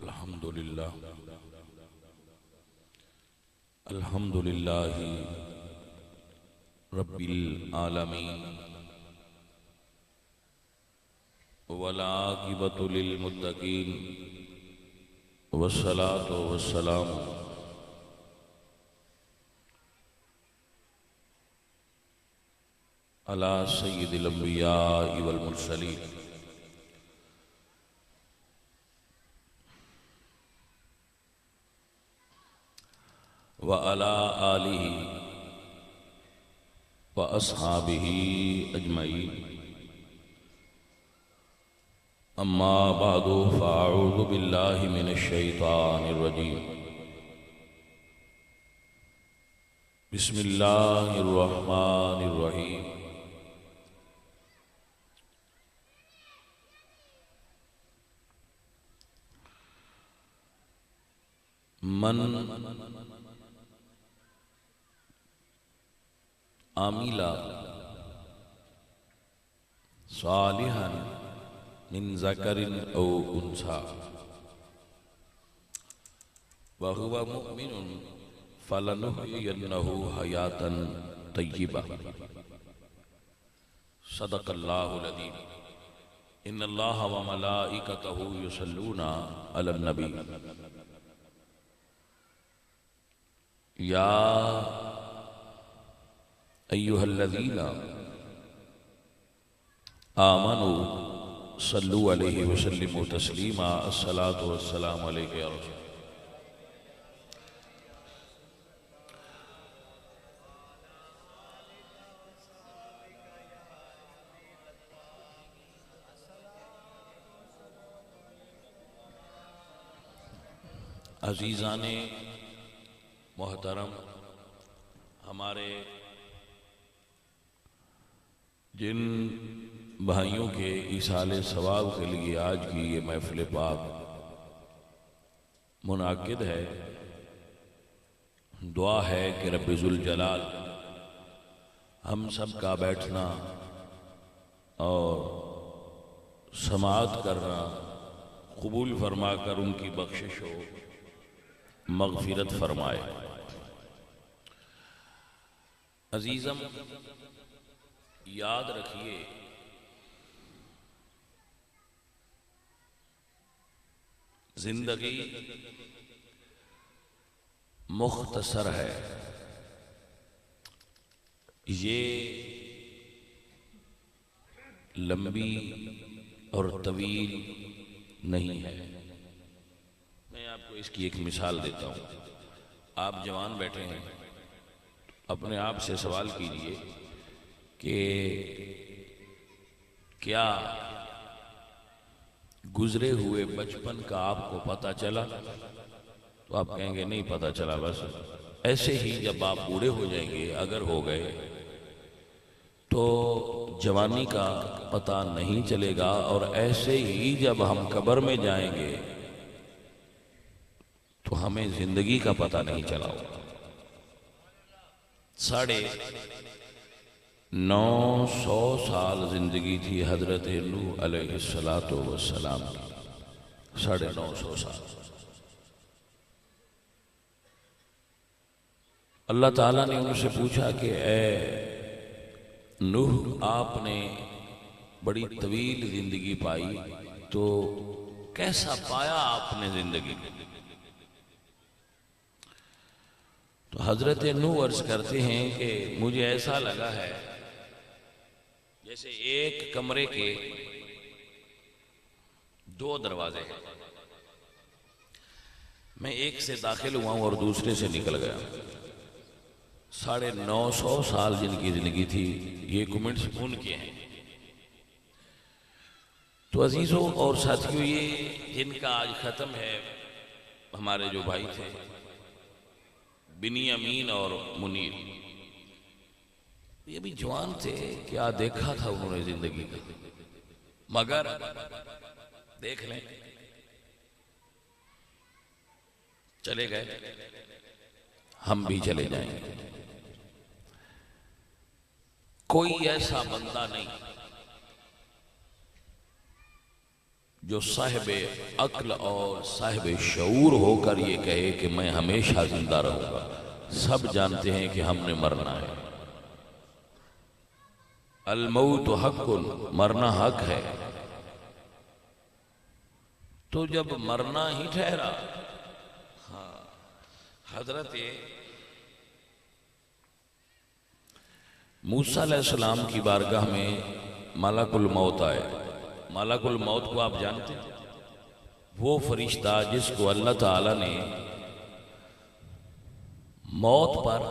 الحمدللہ الحمدللہ رب العالمین والعاقبۃ للمتقین والصلاة والسلام علی سید الانبیاء والمرسلین وعلى آلہ واصحابہ اجمعین اما بعد فاعوذ باللہ من الشیطان الرجیم بسم اللہ الرحمن الرحیم من عامل صالحا من ذکر او انثى وهو مؤمن فلنحيينه حياة طيبة صدق اللہ العظیم ان اللہ وملائکتہ یصلون علی النبی یا ایہا الذین آمنوا صلوا علیہ وسلموا تسلیما الصلاة والسلام علیکہ یا رسول عزیزان محترم، ہمارے جن بھائیوں کے ایصال ثواب کے لیے آج کی یہ محفل پاک منعقد ہے، دعا ہے کہ رب ذوالجلال ہم سب کا بیٹھنا اور سماعت کرنا قبول فرما کر ان کی بخشش و مغفرت فرمائے۔ عزیزم، یاد رکھیے زندگی مختصر ہے، یہ لمبی اور طویل نہیں ہے۔ میں آپ کو اس کی ایک مثال دیتا ہوں۔ آپ جوان بیٹھے ہیں، اپنے آپ سے سوال کیجئے کہ کیا گزرے ہوئے بچپن کا آپ کو پتہ چلا؟ تو آپ کہیں گے نہیں پتہ چلا، بس ایسے ہی جب آپ بوڑھے ہو جائیں گے، اگر ہو گئے تو جوانی کا پتہ نہیں چلے گا، اور ایسے ہی جب ہم قبر میں جائیں گے تو ہمیں زندگی کا پتہ نہیں چلا ہوگا۔ 950 سال زندگی تھی حضرت نوح علیہ السلام کی، 950 سال۔ اللہ تعالیٰ نے ان سے پوچھا کہ اے نوح، آپ نے بڑی طویل زندگی پائی، تو کیسا پایا آپ نے زندگی؟ تو حضرت نوح عرض کرتے ہیں کہ مجھے ایسا لگا ہے جیسے ایک کمرے کے 2 دروازے ہیں، میں ایک سے داخل ہوا ہوں اور دوسرے سے نکل گیا۔ 950 سال جن کی زندگی تھی، یہ کمنٹس ان کے ہیں۔ تو عزیزوں اور ساتھیوں، یہ جن کا آج ختم ہے، ہمارے جو بھائی تھے بنیامین اور منیر، یہ بھی جوان تھے، کیا دیکھا تھا انہوں نے زندگی کا، مگر دیکھ لیں چلے گئے، ہم بھی چلے جائیں گے۔ کوئی ایسا بندہ نہیں جو صاحب عقل اور صاحب شعور ہو کر یہ کہے کہ میں ہمیشہ زندہ رہوں گا، سب جانتے ہیں کہ ہم نے مرنا ہے۔ الموت حق، مرنا حق ہے۔ تو جب مرنا ہی ٹھہرا، حضرت موسیٰ علیہ السلام کی بارگاہ میں ملک الموت آئے۔ ملک الموت کو آپ جانتے ہیں؟ وہ فرشتہ جس کو اللہ تعالی نے موت پر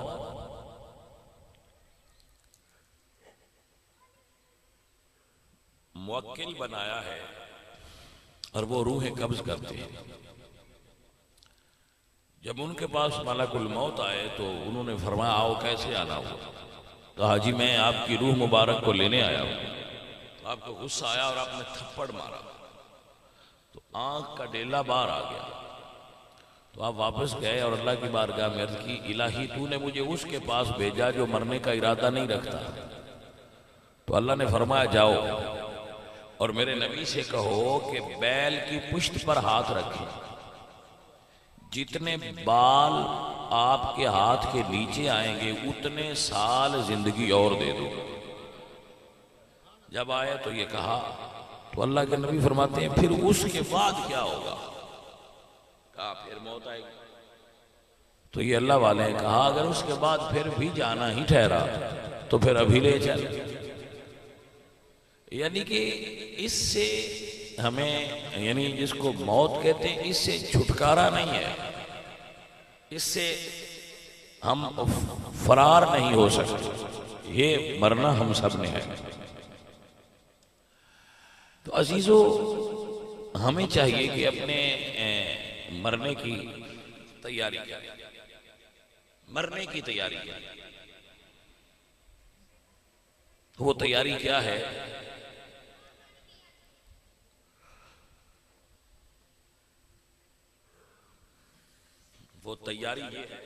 موکل بنایا ہے اور وہ روحیں قبض کرتے ہیں۔ جب ان کے پاس ملک الموت آئے تو انہوں نے فرمایا آؤ، کیسے آنا ہوا؟ کہا جی میں آپ کی روح مبارک کو لینے آیا ہوں۔ تو آپ کو غصہ آیا اور آپ نے تھپڑ مارا تو آنکھ کا ڈیلا باہر آ گیا۔ تو آپ واپس گئے اور اللہ کی بارگاہ میں عرض کی الہی تو نے مجھے اس کے پاس بھیجا جو مرنے کا ارادہ نہیں رکھتا۔ تو اللہ نے فرمایا جاؤ اور میرے نبی سے کہو کہ بیل کی پشت پر ہاتھ رکھیں، جتنے بال آپ کے ہاتھ کے نیچے آئیں گے اتنے سال زندگی اور دے دو۔ جب آئے تو یہ کہا تو اللہ کے نبی فرماتے ہیں پھر اس کے بعد کیا ہوگا؟ کہا پھر موت آئے گی۔ تو یہ اللہ والے نے کہا اگر اس کے بعد پھر بھی جانا ہی ٹھہرا تو پھر ابھی لے چل۔ یعنی کہ اس سے ہمیں، یعنی جس کو موت کہتے ہیں، اس سے چھٹکارا نہیں ہے، اس سے ہم فرار نہیں ہو سکتے، یہ مرنا ہم سب نے ہے۔ تو عزیزو ہمیں چاہیے کہ اپنے مرنے کی تیاری کریں، مرنے کی تیاری کریں۔ وہ تیاری کیا ہے؟ وہ تیاری یہ ہے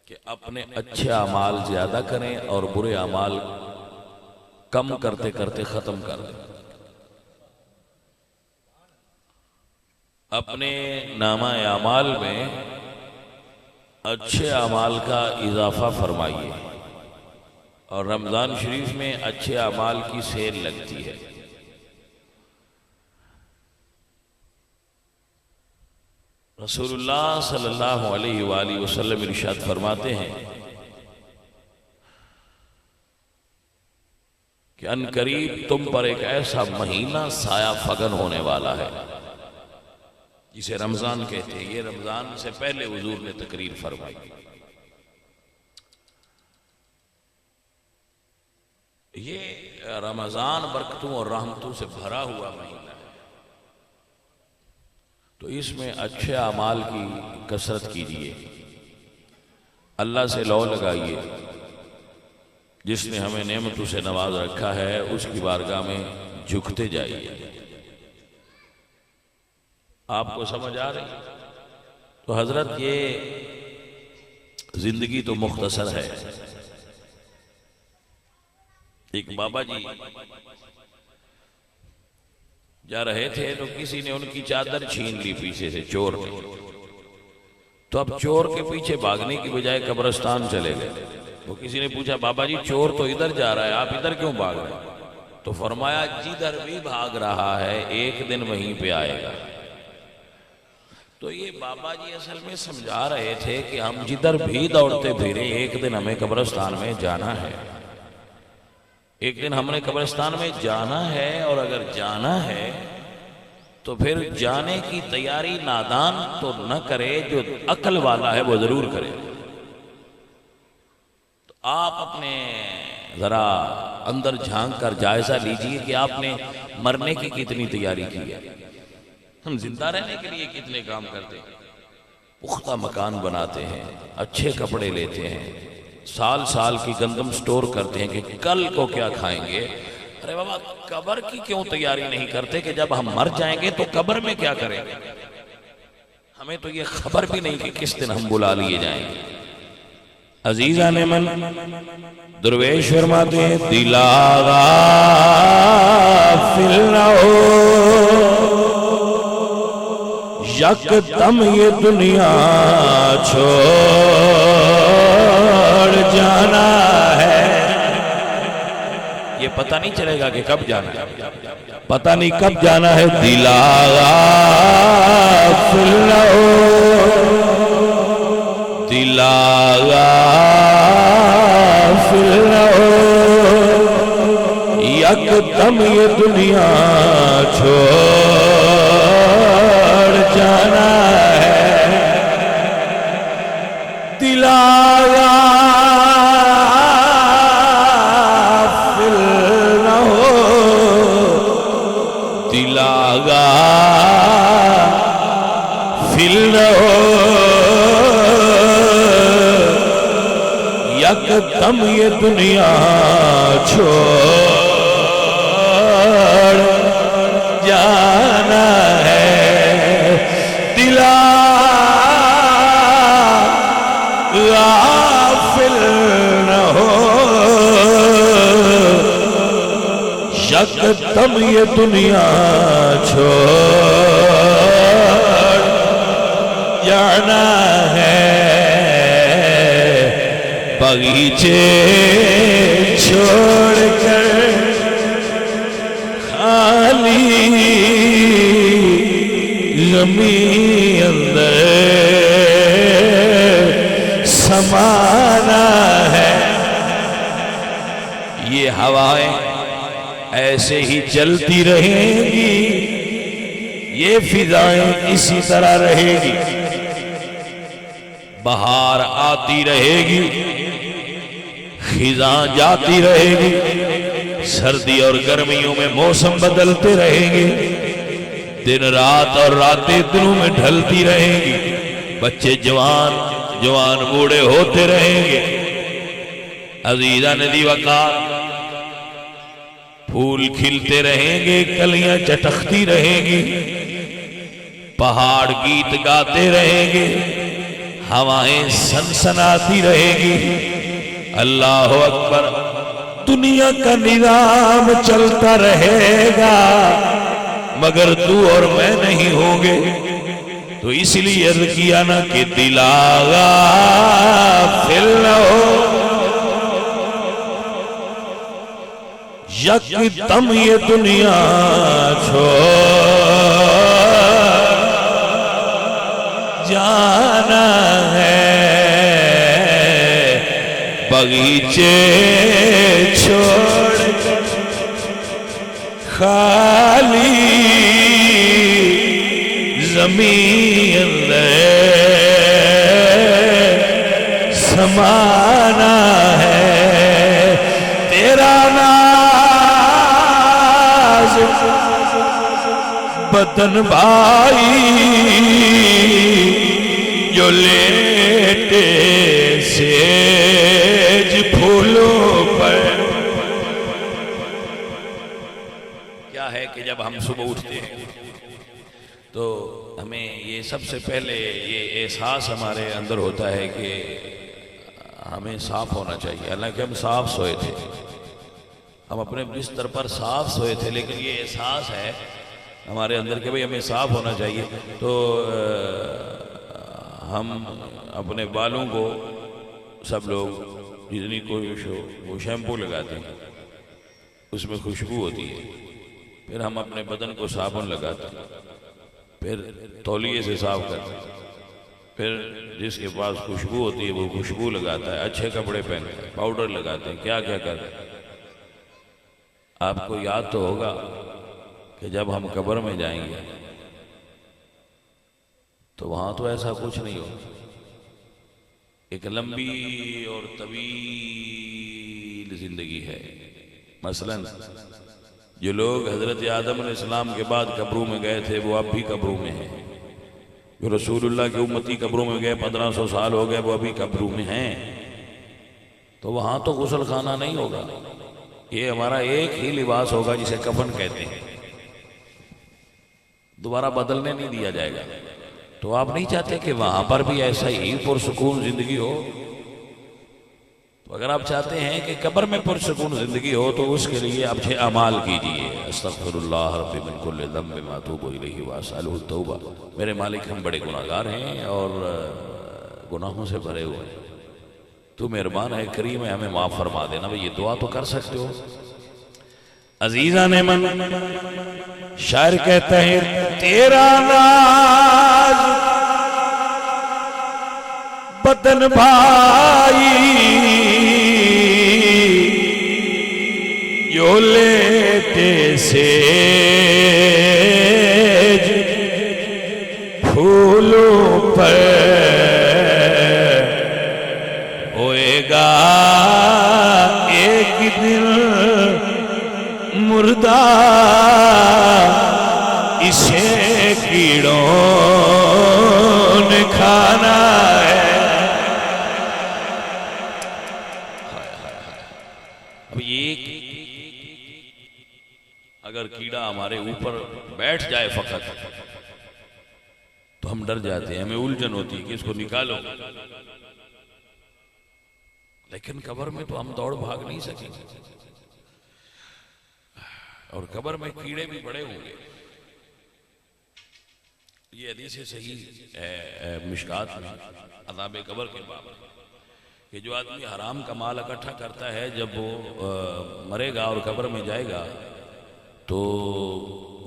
کہ اپنے اچھے اعمال زیادہ کریں اور برے اعمال کم کرتے کرتے ختم کر دیں۔ اپنے نامہ اعمال میں اچھے اعمال کا اضافہ فرمائیے، اور رمضان شریف میں اچھے اعمال کی سیل لگتی ہے۔ رسول اللہ صلی اللہ علیہ وآلہ وسلم ارشاد فرماتے ہیں کہ ان قریب تم پر ایک ایسا مہینہ سایہ فگن ہونے والا ہے جسے رمضان کہتے ہیں۔ یہ رمضان سے پہلے حضور نے تقریر فرمائی۔ یہ رمضان برکتوں اور رحمتوں سے بھرا ہوا مہینہ ہے، تو اس میں اچھے اعمال کی کثرت کیجیے، اللہ سے لو لگائیے۔ جس نے ہمیں نعمتوں سے نواز رکھا ہے اس کی بارگاہ میں جھکتے جائیے۔ آپ کو سمجھ آ رہی؟ تو حضرت یہ زندگی تو مختصر ہے۔ ایک بابا جی جا رہے تھے تو کسی نے ان کی چادر چھین لی پیچھے سے، چور نے۔ تو اب چور کے پیچھے بھاگنے کی بجائے قبرستان چلے گئے۔ تو کسی نے پوچھا بابا جی چور تو ادھر جا رہا ہے، آپ ادھر کیوں بھاگ رہے ہیں؟ تو فرمایا جدھر بھی بھاگ رہا ہے ایک دن وہیں پہ آئے گا۔ تو یہ بابا جی اصل میں سمجھا رہے تھے کہ ہم جدھر بھی دوڑتے پھرے ایک دن ہمیں قبرستان میں جانا ہے، ایک دن ہم نے قبرستان میں جانا ہے۔ اور اگر جانا ہے تو پھر جانے کی تیاری نادان تو نہ کرے، جو عقل والا ہے وہ ضرور کرے۔ تو آپ اپنے ذرا اندر جھانک کر جائزہ لیجئے کہ آپ نے مرنے کی کتنی تیاری کی ہے۔ ہم زندہ رہنے کے لیے کتنے کام کرتے ہیں، پختہ مکان بناتے ہیں، اچھے کپڑے لیتے ہیں، سال سال کی گندم سٹور کرتے ہیں کہ کل کو کیا کھائیں گے۔ ارے بابا قبر کی کیوں تیاری نہیں کرتے کہ جب ہم مر جائیں گے تو قبر میں کیا کریں گے؟ ہمیں تو یہ خبر بھی نہیں کہ کس دن ہم بلا لیے جائیں گے۔ عزیزان من درویش فرماتے ہیں دلا غافل نہ ہو یک دم یہ دنیا چھوڑ جانا ہے. یہ پتہ نہیں چلے گا کہ کب جانا ہے, پتہ نہیں کب جانا ہے. دلا غافل نہ ہو دلا غافل نہ ہو یک دم یہ دنیا چھوڑ جانا ہے. دلا غافل نہ ہو دلا غافل نہ ہو یک دم یہ دنیا چھوڑ جانا ہے. دلا غافل نہ ہو یک دم یہ دنیا چھوڑ جانا ہے. باغیچے چھوڑ کر خالی زمین اندر سمانا ہے. یہ ہوائیں ایسے ہی چلتی رہیں گی, یہ فضائیں اسی طرح رہے گی. بہار آتی رہے گی, خزاں جاتی رہے گی, سردی اور گرمیوں میں موسم بدلتے رہیں گے, دن رات اور راتیں دنوں میں ڈھلتی رہیں گی. بچے جوان جوان بوڑھے ہوتے رہیں گے. عزیزان دی وقار پھول کھلتے رہیں گے, کلیاں چٹکتی رہیں گی, پہاڑ گیت گاتے رہیں گے, ہوائیں سنسناتی رہیں گی. اللہ اکبر. دنیا کا نظام چلتا رہے گا مگر تو اور میں نہیں ہوں گے. تو اس لیے عرض کیا نا کہ دلا غافل نہ ہو یک دم یہ دنیا چھوڑ جانا ہے. باغیچے چھوڑ کر خالی زمین اندر سمانا ہے. تیرا ناز بدن بھائی جو لیٹے سیج پھولوں پر. کیا ہے کہ جب ہم صبح اٹھتے ہیں تو ہمیں یہ سب سے پہلے یہ احساس ہمارے اندر ہوتا ہے کہ ہمیں صاف ہونا چاہیے. حالانکہ ہم صاف سوئے تھے, ہم اپنے بستر پر صاف سوئے تھے, لیکن یہ احساس ہے ہمارے اندر کہ بھئی ہمیں صاف ہونا چاہیے. تو ہم اپنے بالوں کو سب لوگ جتنی کوشش ہو وہ شیمپو لگاتے ہیں, اس میں خوشبو ہوتی ہے. پھر ہم اپنے بدن کو صابن لگاتے ہیں, پھر تولیے سے صاف کرتے ہیں, پھر جس کے پاس خوشبو ہوتی ہے وہ خوشبو لگاتا ہے, اچھے کپڑے پہنتے ہیں, پاؤڈر لگاتے ہیں, کیا کیا کرتے ہیں. آپ کو یاد تو ہوگا کہ جب ہم قبر میں جائیں گے تو وہاں تو ایسا کچھ نہیں ہوگا. ایک لمبی اور طویل زندگی ہے. مثلا جو لوگ حضرت آدم علیہ السلام کے بعد قبروں میں گئے تھے وہ اب بھی قبروں میں ہیں. جو رسول اللہ کے امتی قبروں میں گئے 1500 سال ہو گئے وہ ابھی قبروں میں ہیں. تو وہاں تو غسل خانہ نہیں ہوگا, یہ ہمارا ایک ہی لباس ہوگا جسے کفن کہتے ہیں, دوبارہ بدلنے نہیں دیا جائے گا. تو آپ نہیں چاہتے کہ وہاں پر بھی ایسا ہی پرسکون زندگی ہو؟ تو اگر آپ چاہتے ہیں کہ قبر میں پرسکون زندگی ہو تو اس کے لیے آپ 6 اعمال کیجئے. استغفر اللہ ربی من کل ذنب واتوب الیہ واسألہ التوبہ. میرے مالک ہم بڑے گناہگار ہیں اور گناہوں سے بھرے ہوئے ہیں، تو مہربان ہے، کریم ہے، ہمیں معاف فرما دینا. بھئی یہ دعا تو کر سکتے ہو. عزیزان من، شاعر کہتا ہے تیرا ناز بدن بھائی جو لیتے سیج پھولوں پر ہوئے گا ایک دن مردہ اسے کیڑوں نے کھانا ہے. اب یہ اگر کیڑا ہمارے اوپر بیٹھ جائے فقط تو ہم ڈر جاتے ہیں، ہمیں الجھن ہوتی ہے کہ اس کو نکالو. لیکن قبر میں تو ہم دوڑ بھاگ نہیں سکیں گے، اور قبر میں کیڑے بھی بڑے ہوں گے. یہ حدیث صحیح ہے مشکات میں عذاب قبر کے باب کہ جو آدمی حرام کا مال اکٹھا کرتا ہے جب وہ مرے گا اور قبر میں جائے گا تو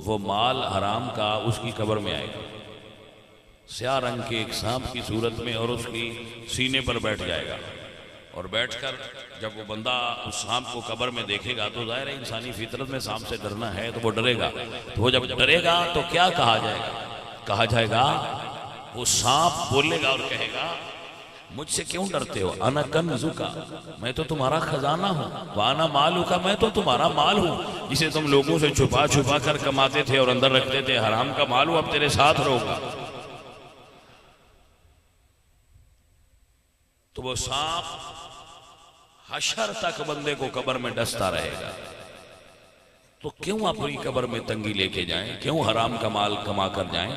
وہ مال حرام کا اس کی قبر میں آئے گا سیاہ رنگ کے ایک سانپ کی صورت میں، اور اس کی سینے پر بیٹھ جائے گا. اور بیٹھ کر جب وہ بندہ اس سانپ کو قبر میں دیکھے گا تو ظاہر ہے انسانی فطرت میں سانپ سے ڈرنا ہے تو وہ ڈرے گا. تو وہ جب ڈرے گا تو کیا کہا جائے گا؟ کہا جائے گا، وہ سانپ بولے گا اور کہے گا مجھ سے کیوں ڈرتے ہو؟ انا کنزک، میں تو تمہارا خزانہ ہوں. وانا مالک، میں تو تمہارا مال ہوں جسے تم لوگوں سے چھپا چھپا کر کماتے تھے اور اندر رکھتے تھے. حرام کا مال ہوں، اب تیرے ساتھ رہوں گا. تو وہ سانپ حشر تک بندے کو قبر میں ڈستا رہے گا. تو کیوں اپنی قبر میں تنگی لے کے جائیں؟ کیوں حرام کا مال کما کر جائیں؟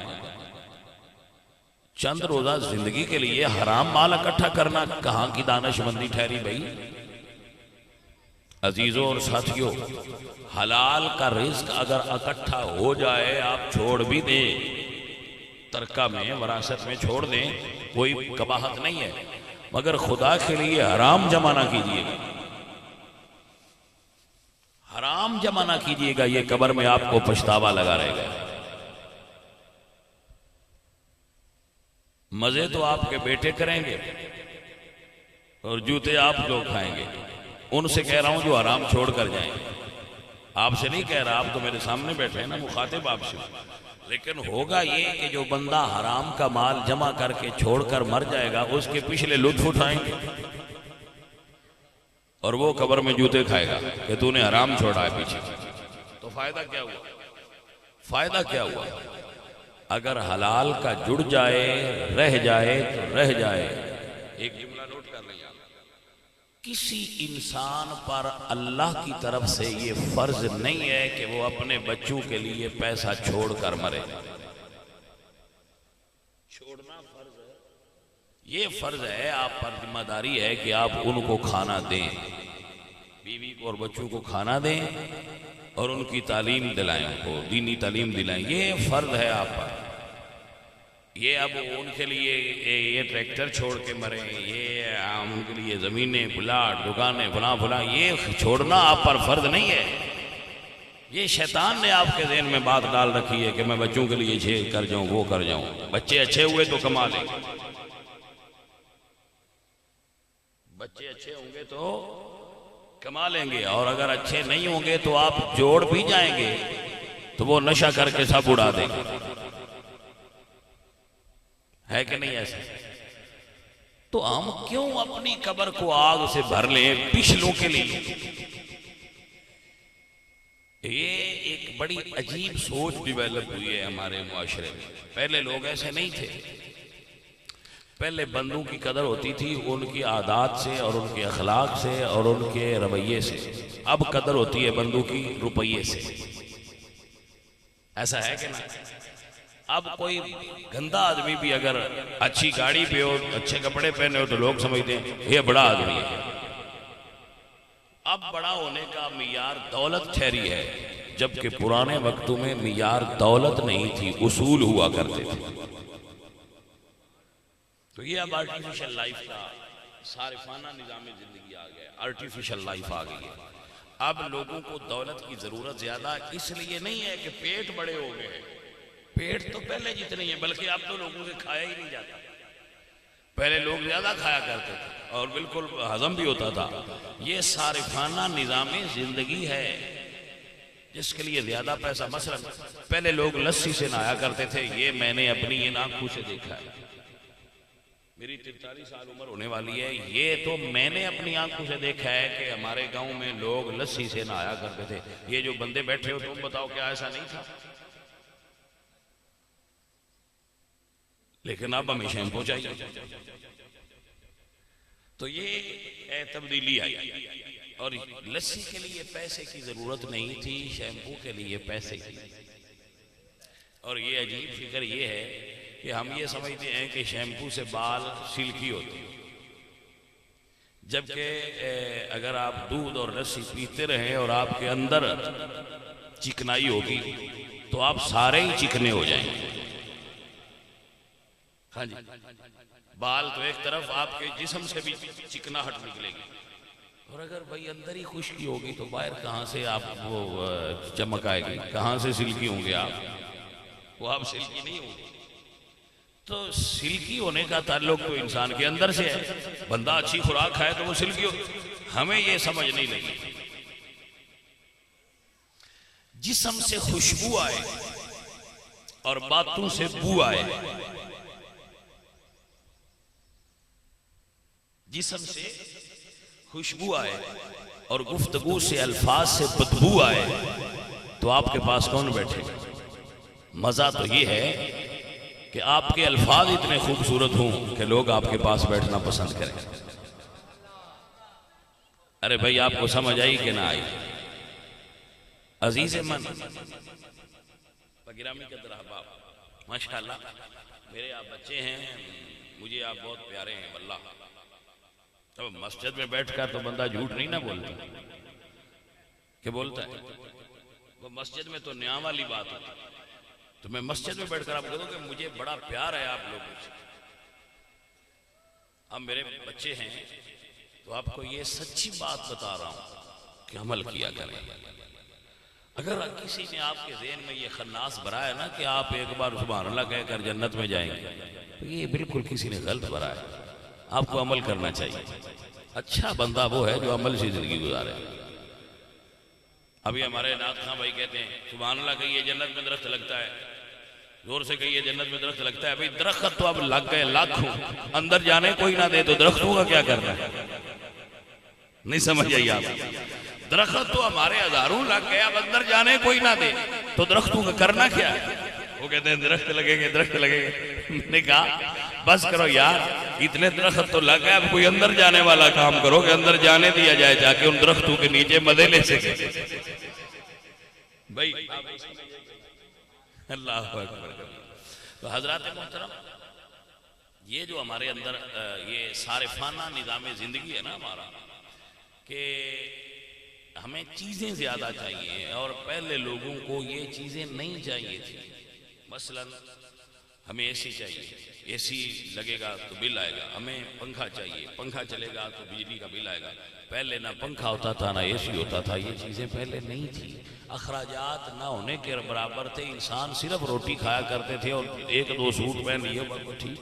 چند روزہ زندگی کے لیے حرام مال اکٹھا کرنا کہاں کی دانش مندی ٹھہری بھائی؟ عزیزوں اور ساتھیوں، حلال کا رزق اگر اکٹھا ہو جائے آپ چھوڑ بھی دیں، ترکہ میں وراثت میں چھوڑ دیں، کوئی قباحت نہیں ہے، مگر خدا کے لیے حرام جمع نہ کیجیے گا. حرام جمع نہ کیجیے گا، یہ قبر میں آپ کو پچھتاوا لگا رہے گا. مزے تو آپ کے بیٹے کریں گے اور جوتے آپ لوگ کھائیں گے. ان سے کہہ رہا ہوں جو حرام چھوڑ کر جائیں گے، آپ سے نہیں کہہ رہا، آپ تو میرے سامنے بیٹھے ہیں نا، مخاطب آپ سے. لیکن ہوگا یہ کہ جو بندہ حرام کا مال جمع کر کے چھوڑ کر مر جائے گا اس کے پچھلے لطف اٹھائیں گے، اور وہ قبر میں جوتے کھائے گا کہ تو نے حرام چھوڑا ہے پیچھے. تو فائدہ کیا ہوا؟ فائدہ کیا ہوا؟ اگر حلال کا جڑ جائے رہ جائے تو رہ جائے. ایک جملہ نوٹ کر لیں آپ، کسی انسان پر اللہ کی طرف سے یہ فرض نہیں ہے کہ وہ اپنے بچوں کے لیے پیسہ چھوڑ کر مرے. چھوڑنا فرض ہے، یہ فرض ہے، آپ پر ذمہ داری ہے کہ آپ ان کو کھانا دیں، بیوی کو اور بچوں کو کھانا دیں اور ان کی تعلیم دلائیں، ان کو دینی تعلیم دلائیں. یہ فرض ہے آپ پر. یہ اب ان کے لیے یہ ٹریکٹر چھوڑ کے مریں، یہ ان کے لیے زمینیں، پلاٹ، دکانیں، فلاں فلاں، یہ چھوڑنا آپ پر فرض نہیں ہے. یہ شیطان نے آپ کے ذہن میں بات ڈال رکھی ہے کہ میں بچوں کے لیے یہ کر جاؤں وہ کر جاؤں. بچے اچھے ہوئے تو کما لیں گے، بچے اچھے ہوں گے تو کما لیں گے، اور اگر اچھے نہیں ہوں گے تو آپ جوڑ بھی جائیں گے تو وہ نشہ کر کے سب اڑا دیں گے. ہے کہ نہیں ایسا؟ تو ہم کیوں اپنی قبر کو آگ سے بھر لیں پچھلوں کے لیے؟ یہ ایک بڑی عجیب سوچ ڈیویلپ ہوئی ہے ہمارے معاشرے میں. پہلے لوگ ایسے نہیں تھے. پہلے بندوں کی قدر ہوتی تھی ان کی عادات سے اور ان کے اخلاق سے اور ان کے رویے سے. اب قدر ہوتی ہے بندوں کی روپیے سے. ایسا ہے کہ نہیں؟ اب کوئی گندا آدمی بھی اگر اچھی گاڑی پہ ہو، اچھے کپڑے پہنے ہو تو لوگ سمجھتے ہیں یہ بڑا آدمی ہے. اب بڑا ہونے کا معیار دولت ٹھہری ہے، جبکہ پرانے وقتوں میں معیار دولت نہیں تھی، اصول ہوا کرتے تھے۔ تو یہ اب آرٹیفیشل لائف کا صارفانہ نظام زندگی آ گیا، آرٹیفیشل لائف آ گئی ہے۔ اب لوگوں کو دولت کی ضرورت زیادہ اس لیے نہیں ہے کہ پیٹ بڑے ہو گئے، پیٹ تو پہلے جتنے ہیں، بلکہ اب تو لوگوں سے کھایا ہی نہیں جاتا۔ پہلے لوگ زیادہ کھایا کرتے تھے اور بالکل ہضم بھی ہوتا تھا۔ یہ صارفانہ نظام زندگی ہے جس کے لیے زیادہ پیسہ، مثلا پہلے لوگ لسی سے نہایا کرتے تھے، یہ میں نے اپنی ان آنکھوں سے دیکھا ہے، میری 43 سال عمر ہونے والی ہے، یہ تو میں نے اپنی آنکھوں سے دیکھا ہے کہ ہمارے گاؤں میں لوگ لسی سے نہایا کرتے تھے۔ یہ جو بندے بیٹھے ہو تم بتاؤ کیا ایسا نہیں تھا؟ لیکن اب ہمیں شیمپو چاہیے، تو یہ تبدیلی آئی۔ اور لسی کے لیے پیسے کی ضرورت نہیں تھی، شیمپو کے لیے پیسے کی۔ اور یہ عجیب فکر یہ ہے کہ ہم یہ سمجھتے ہیں کہ شیمپو سے بال سلکی ہوتے ہیں، جبکہ اگر آپ دودھ اور لسی پیتے رہیں اور آپ کے اندر چکنائی ہوگی تو آپ سارے ہی چکنے ہو جائیں گے۔ ہاں جی، بال تو ایک طرف، آپ کے جسم سے بھی چکناہٹ نکلے گی، اور اگر بھائی اندر ہی خشکی ہوگی تو باہر کہاں سے آپ وہ چمک آئے گی، کہاں سے سلکی ہوں گے آپ؟ وہ آپ سلکی نہیں ہوں گے۔ تو سلکی ہونے کا تعلق تو انسان کے اندر سے ہے، بندہ اچھی خوراک کھائے تو وہ سلکی ہو۔ ہمیں یہ سمجھ نہیں لگی، جسم سے خوشبو آئے اور باتوں سے بو آئے، جسم سے خوشبو آئے اور گفتگو سے الفاظ سے بدبو آئے تو آپ کے پاس کون بیٹھے گا؟ مزہ تو یہ ہے کہ آپ کے الفاظ اتنے خوبصورت ہوں کہ لوگ آپ کے پاس بیٹھنا پسند کریں۔ ارے بھائی آپ کو سمجھ آئی کہ نہ آئی؟ عزیز من گرامی قدر احباب، ماشاءاللہ میرے آپ بچے ہیں، مجھے آپ بہت پیارے ہیں واللہ۔ اب مسجد میں بیٹھ کر تو بندہ جھوٹ نہیں نہ بولتا، کہ بولتا ہے؟ وہ مسجد میں تو نیا والی بات ہوتی ہے، تو میں مسجد میں بیٹھ کر آپ کو کہوں کہ مجھے بڑا پیار ہے آپ لوگوں سے۔ اب میرے بچے ہیں تو آپ کو یہ سچی بات بتا رہا ہوں کہ عمل کیا کریں۔ اگر کسی نے آپ کے ذہن میں یہ خناس بھرا ہے نا کہ آپ ایک بار سبحان اللہ کہہ کر جنت میں جائیں گے، تو یہ بالکل کسی نے غلط بھرا ہے۔ آپ کو عمل کرنا چاہیے۔ اچھا بندہ وہ ہے جو عمل سے زندگی گزارے۔ ابھی ہمارے نعت خاں بھائی کہتے ہیں سبحان اللہ کہیے جنت میں درخت لگتا ہے، زور سے کہیے جنت میں درخت لگتا ہے۔ بھئی درخت تو اب لگ گئے لاکھوں، اندر جانے کوئی نہ دے تو درختوں کا کیا کرنا ہے؟ نہیں سمجھ آئی آپ؟ درخت تو ہمارے ہزاروں لگ گئے، اب اندر جانے کوئی نہ دے تو درختوں کا کرنا کیا ہے؟ وہ کہتے ہیں درخت لگیں گے، درخت لگیں گے۔ میں نے کہا بس کرو یار، اتنے درخت تو لگ گئے، اب کوئی اندر جانے والا کام کرو کہ اندر جانے دیا جائے، جا کے ان درختوں کے نیچے مزے لے سکے۔ بھائی اللہ اکبر۔ تو حضرات محترم، یہ جو ہمارے اندر یہ صارفانہ نظام زندگی ہے نا ہمارا، کہ ہمیں چیزیں زیادہ چاہیے اور پہلے لوگوں کو یہ چیزیں نہیں چاہیے تھی۔ مثلا ہمیں اے سی چاہیے، اے سی لگے گا تو بل آئے گا، ہمیں پنکھا چاہیے، پنکھا چلے گا تو بجلی کا بل آئے گا۔ پہلے نہ پنکھا ہوتا تھا نہ اے سی ہوتا تھا، یہ چیزیں پہلے نہیں تھی، اخراجات نہ ہونے کے برابر تھے، انسان صرف روٹی کھایا کرتے تھے اور ایک دو سوٹ پہن لیے بس ٹھیک۔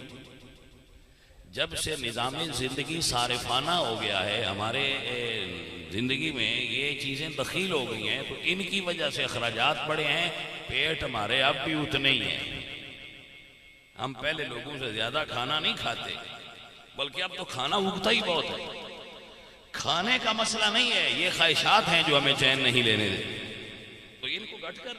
جب سے نظام زندگی صارفانہ ہو گیا ہے ہمارے زندگی میں، یہ چیزیں دخیل ہو گئی ہیں، تو ان کی وجہ سے اخراجات بڑھے ہیں، پیٹ ہمارے اب بھی اتنے ہی ہیں۔ ہم پہلے لوگوں سے زیادہ کھانا نہیں کھاتے، بلکہ اب تو کھانا اگتا ہی بہت ہے۔ کھانے کا مسئلہ نہیں ہے، یہ خواہشات ہیں جو ہمیں چین نہیں لینے دیتے، تو ان کو گھٹ کر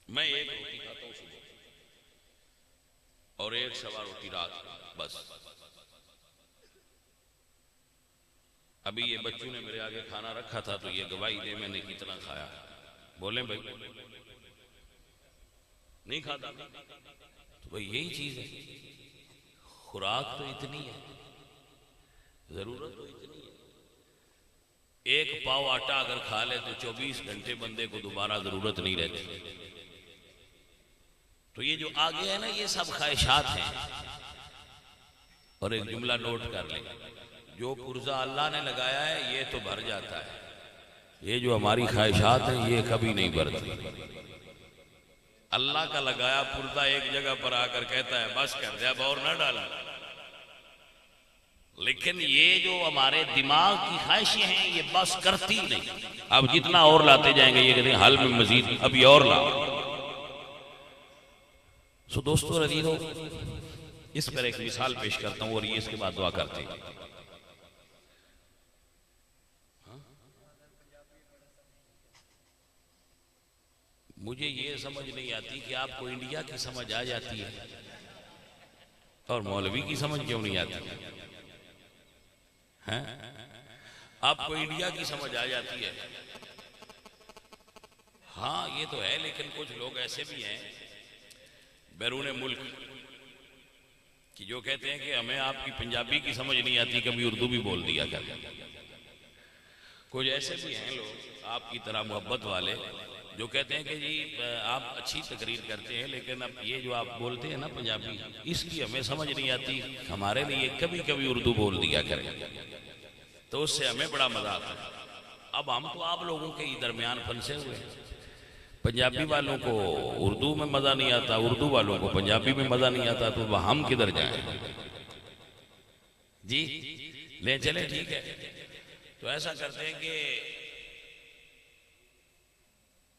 میں ایک روٹی کھاتا ہوں صبح اور ایک سوا روٹی رات، بس۔ ابھی یہ بچوں نے میرے آگے کھانا رکھا تھا تو یہ گواہی دے میں نے کتنا کھایا۔ بولیں بھائی نہیں کھاتا تو بھائی یہی چیز ہے، خوراک تو اتنی ہے ضرورت تو اتنی ہے، ایک پاؤ آٹا اگر کھا لے تو 24 گھنٹے بندے کو دوبارہ ضرورت نہیں رہتی۔ تو یہ جو آگے ہے نا یہ سب خواہشات ہیں۔ اور ایک جملہ نوٹ کر لیں، جو پرزہ اللہ نے لگایا ہے یہ تو بھر جاتا ہے، یہ جو ہماری خواہشات ہیں یہ کبھی نہیں بھرتی۔ اللہ کا لگایا پردہ ایک جگہ پر آ کر کہتا ہے بس کر دے اب اور نہ ڈالا، لیکن یہ جو ہمارے دماغ کی خواہشیں ہیں یہ بس کرتی نہیں، اب جتنا اور لاتے جائیں گے یہ کہتے ہیں حل میں مزید ابھی اور لاؤ۔ سو دوستو عزیزو، اس پر ایک مثال پیش کرتا ہوں اور یہ اس کے بعد دعا کرتے ہیں۔ مجھے یہ سمجھ نہیں آتی کہ آپ کو انڈیا کی سمجھ آ جاتی ہے اور مولوی کی سمجھ کیوں نہیں آتی؟ آپ کو انڈیا کی سمجھ آ جاتی ہے، ہاں یہ تو ہے، لیکن کچھ لوگ ایسے بھی ہیں بیرون ملک کہ جو کہتے ہیں کہ ہمیں آپ کی پنجابی کی سمجھ نہیں آتی، کبھی اردو بھی بول دیا کرتے ہیں۔ کچھ ایسے بھی ہیں لوگ آپ کی طرح محبت والے جو کہتے ہیں کہ جی آپ اچھی تقریر کرتے ہیں لیکن اب یہ جو آپ بولتے ہیں نا پنجابی، اس کی ہمیں سمجھ نہیں آتی، ہمارے لیے کبھی کبھی اردو بول دیا کریں تو اس سے ہمیں بڑا مزہ آتا ہے۔ اب ہم تو آپ لوگوں کے ہی درمیان پھنسے ہوئے ہیں، پنجابی والوں کو اردو میں مزہ نہیں آتا، اردو والوں کو پنجابی میں مزہ نہیں آتا، تو ہم کدھر جائیں؟ جی لیں چلیں ٹھیک ہے، تو ایسا کرتے ہیں کہ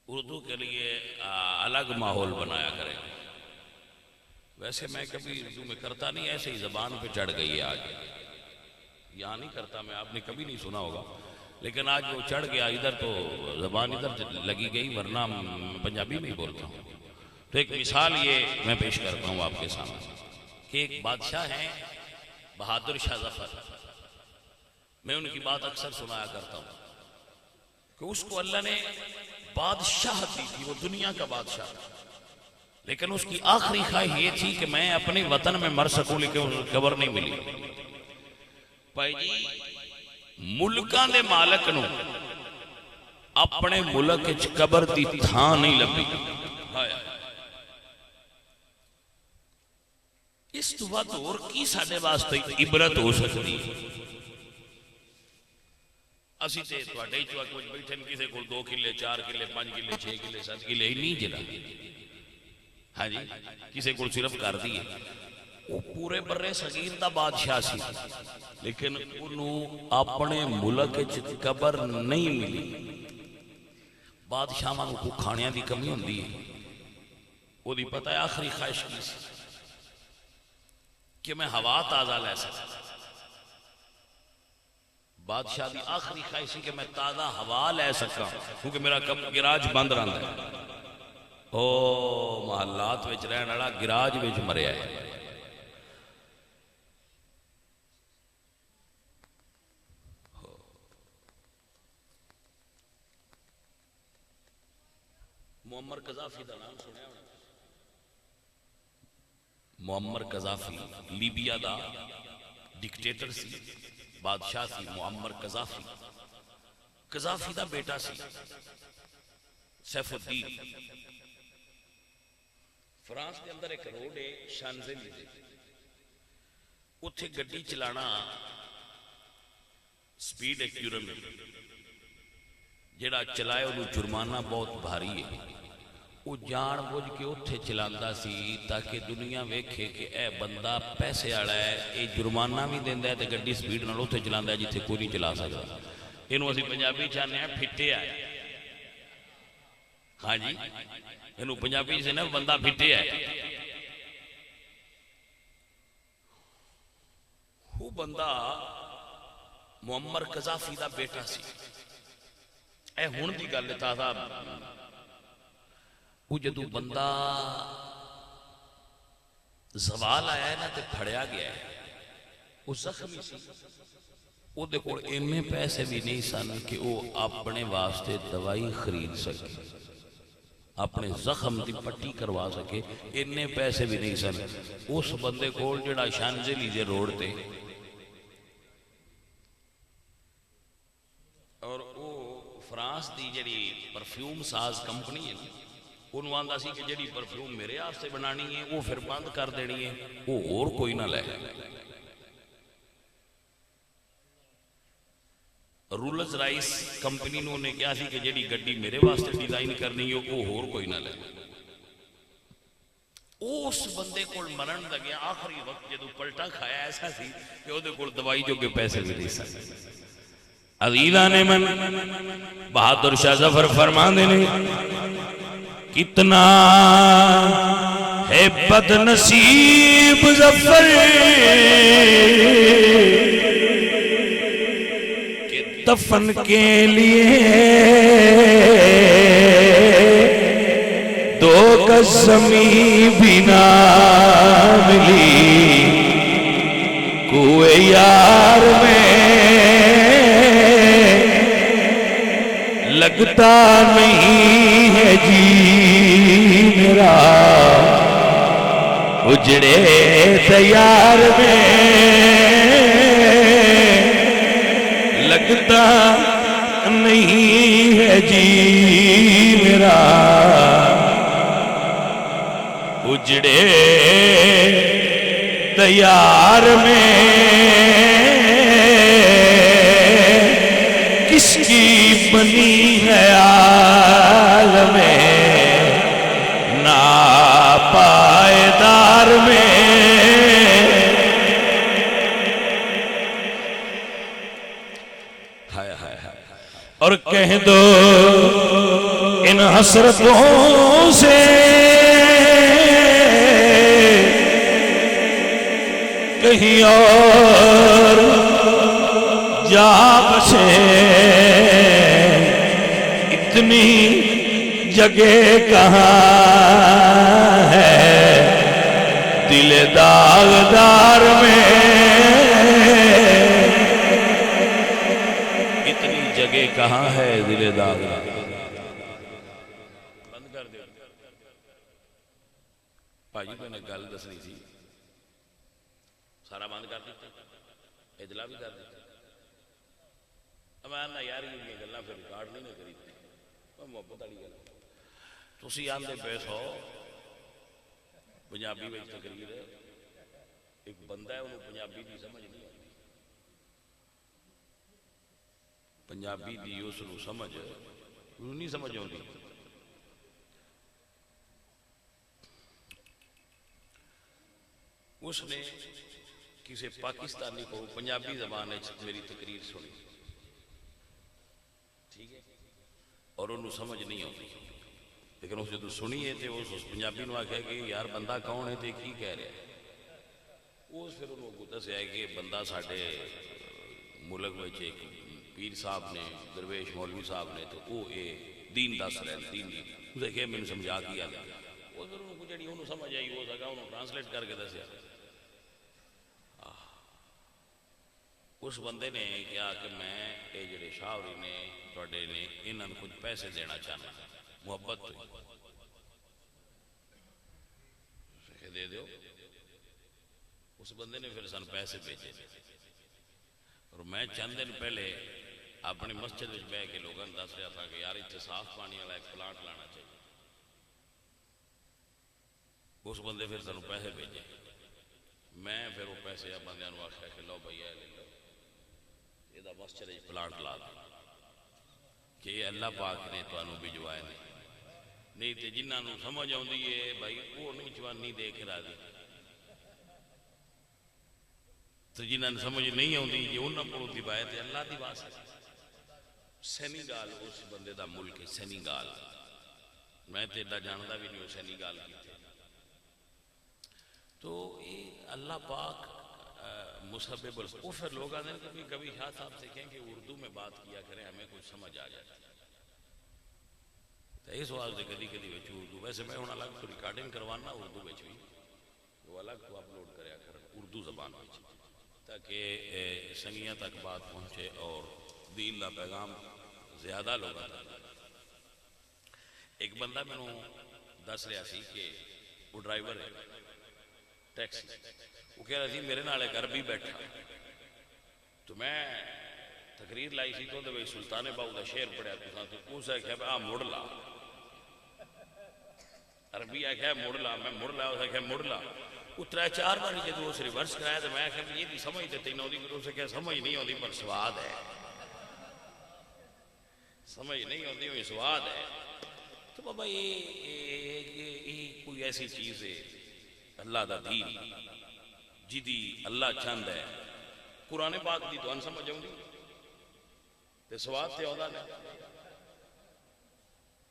اردو کے لیے الگ ماحول بنایا کریں۔ ویسے میں کبھی اردو میں کرتا نہیں، ایسے ہی زبان پہ چڑھ گئی ہے آج، یہاں نہیں کرتا میں، آپ نے کبھی نہیں سنا ہوگا، لیکن آج وہ چڑھ گیا ادھر تو زبان ادھر لگی گئی، ورنہ پنجابی میں ہی بولتا ہوں۔ تو ایک مثال یہ میں پیش کرتا ہوں آپ کے سامنے کہ ایک بادشاہ ہیں بہادر شاہ ظفر، میں ان کی بات اکثر سنایا کرتا ہوں کہ اس کو اللہ نے بادشاہ دی تھی، وہ دنیا کا بادشاہ تھا، لیکن اس کی آخری خواہش یہ تھی کہ میں اپنے وطن میں مر سکوں، لیکن قبر نہیں ملی۔ بھائی جی ملکاں دے مالک نو اپنے ملک وچ قبر دی تھاں نہیں لبھی، اس تو بعد اور کی ساڈے واسطے عبرت ہو سکتی ہے؟ اسی تے تواڈے ہی چوا کچھ بیٹھے نے، کسے کول 2 کلے 4 کلے 5 کلے 6 کلے 7 کلے ہی نہیں جڑا، ہاں جی کسے کول صرف کر دی ہے، وہ پورے برے صغیر دا بادشاہ سی، لیکن انہوں اپنے ملک وچ قبر نہیں ملی۔ بادشاہاں کو کھانیاں دی کمی ہوندی ہے، وہ دی پتہ ہے آخری خواہش کی سی کہ میں ہوا تازہ لے سکتا، بادشاہ دی آخری خواہش سی کہ میں تازہ ہوا لے سکا، کیونکہ میرا گراج بند رہندا ہے۔ او محلات وچ رہن والا گراج وچ مریا ہے۔ معمر قذافی دا نام سنیا ہونا؟ معمر قذافی لیبیا دا ڈکٹیٹر سی، بادشاہ سی معمر قذافی، قذافی دا بیٹا سی سیف الدین۔ فرانس کے اندر ایک روڈ ہے شانزلیزے، اتھے گڈی چلانا سپیڈ ایکیورم جڑا چلائے انہوں جرمانہ بہت بھاری ہے، وہ جان بوجھ کے اتھے چلاندا سی تاکہ دنیا ویکھے کہ اے بندہ پیسے آڑا ہے، اے جرمانہ بھی دیندہ ہے تے گڈی سپیڈ نال اتھے چلاندا ہے جتھے کوئی نہیں چلا سکتا۔ انہوں اسی پنجابی چاہنے ہیں پھٹے آئے، ہاں جی انہوں پنجابی سے نا بندہ پھٹے آئے۔ وہ بندہ معمر قذافی دا بیٹا سی، اے ہون دی گل تازہ، وہ جدو بندہ زوال آیا ہے نا تے پھڑیا گیا ہے، وہ زخمی سی، وہ دیکھو اینے پیسے بھی نہیں سن کہ وہ اپنے واسطے دوائی خرید سکے، اپنے زخم دی پٹی کروا سکے، اینے پیسے بھی نہیں سن۔ اس بندے کو جڑا شانزلیزے روڈ تے فرانس دی جڑی پرفیوم ساز کمپنی ہے انہوں آندا سی کہ جڑی پرفیوم میرے واسطے بنانی ہے وہ پھر بند کر دینی ہے، وہ اور کوئی نہ لے۔ رولز رائس کمپنی نے انہیں کیا سی کہ جڑی گڈی میرے واسطے ڈیزائن کرنی ہے وہ اور کوئی نہ لے۔ اس بندے کو مرن لگیا آخری وقت جدو پلٹا کھایا ایسا سی کہ وہ کول دوائی جو کے پیسے بھی نہیں سکتے۔ عزیزان من بہادر شاہ ظفر فرماندے نے کتنا ہے بد نصیب ظفر کہ دفن کے لیے دو گز زمین بھی نہ ملی، کوئے یار میں لگتا نہیں ہے جی میرا، اجڑے دیار میں لگتا نہیں ہے جی میرا، اجڑے دیار میں کس کی بنی ہے عالم ناپائیدار میں۔ اور کہہ دو ان حسرتوں سے کہیں اور جا بسے، اتنی جگہ کہاں ہے دل داغدار میں، اتنی جگہ کہاں ہے دل داغدار۔ بند کر دے بھائی کو نے گل دسنی سی، سارا بند کر دیتا، اجلا بھی کر دیتا۔ میں یار یہ گلاں پھر ریکارڈ نہیں کری محبت والی گل تسی آندے پے سو پنجابی میں تقریر ہے، ایک بندہ ہے انہوں پنجابی دی سمجھ نہیں آتی، پنجابی دی اس نو سمجھ انہوں نہیں سمجھ آتی۔ اس نے کسی پاکستانی کو پنجابی زبان میری تقریر سنی، ٹھیک ہے، اور انہوں سمجھ نہیں آتی، لیکن اس جدو سنی ہے تو اس پنجابی نو آکھا کہ یار بندہ کون ہے تے کی کہہ رہے ہیں، اس پھر انہوں کو دسیا ہے کہ بندہ ساڑھے ملک میں ایک پیر صاحب نے درویش مولوی صاحب نے تو وہ دین دس رہے ہیں، دین دی اسے کہ میں نے سمجھا کیا گیا، وہ پھر انہوں کو جڑی انہوں سمجھ آئی وہ سکا انہوں ٹرانسلیٹ کر کے دسیا۔ اس بندے نے کیا کہ میں یہ جڑے شاوری نے توڑے نے انہوں نے کچھ پیسے دینا چاہنا محبت تو دے دیو۔ اس بندے نے پھر سن پیسے بھیجے اور میں چند دن پہلے اپنی مسجد میں بیٹھ کے لوگوں نے دس رہا تھا کہ یار اتنے صاف پانی والا ایک پلانٹ لانا چاہیے۔ اس بندے پھر سن پیسے بھیجے، میں پھر وہ پیسے بندے نے آخیا کہ لو بھائی لے لو یہ مسجد پلانٹ لا دیں کہ اللہ پاک نے تو انہوں بھجوائے نہیں تو جنہوں سمجھ آتی ہے بھائی وہ نہیں جوانی دے کے راضی، تو جنہوں سمجھ نہیں آتی جی انہوں کو دبائے تو اللہ دی بات ہے۔ سینیگال اس بندے دا ملک ہے، سینیگال، میں تو ایڈا جانتا بھی نہیں ہوں سینیگال کی تھے۔ تو یہ اللہ پاک مسبب وہ پھر لوگ آتے ہیں کبھی کبھی شاہ صاحب سے کہیں کہ اردو میں بات کیا کریں ہمیں کچھ سمجھ آ جاتا ہے، تو اس واسطے کدی کدی وچ اردو، ویسے میں ہوں الگ تو ریکارڈنگ کروانا اردو وچ بھی وہ الگ تو اپلوڈ کریا کر اردو زبان وچ تاکہ سنگیاں تک بات پہنچے اور دین دا پیغام زیادہ لوگوں تک۔ ایک بندہ میں دس رہا سی کہ وہ ڈرائیور ہے ٹیکسی، وہ کہہ رہا سی میرے نال ایک عربی بیٹھا، تو میں تقریر لائی سی تو بھائی سلطان باؤ کا شعر پڑھیا تو اسے آخیا آ مڑ لا، عربی آخیا مڑ لا، میں مڑ لا، اسے آخیا مڑ لا، اترا 4 بار جدو اس ریورس کرایا تو میں آخیا یہ سمجھ تے تین آتی، اسے کیا سمجھ نہیں آتی پر سواد ہے، سمجھ نہیں آتی ہوئی سواد ہے۔ تو بابا یہ کوئی ایسی چیز ہے اللہ دا دین جدی اللہ چاند ہے، قرآن پاک دی تو ان سمجھ آؤں گی تے سواد تے ہوتا نہیں،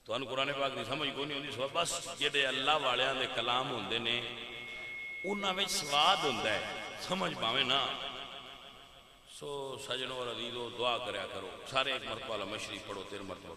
تو ان قرآن پاک دی سمجھ کو نہیں ہوتی، سواد بس جڑے اللہ والیاں دے کلام ہوندے نے انہاں وچ سواد ہوندا ہے، سمجھ پاویں نا۔ سو سجنوں اور عزیزوں دعا کریا کرو، سارے ایک مرتبہ مشری پڑھو 3 مرتبہ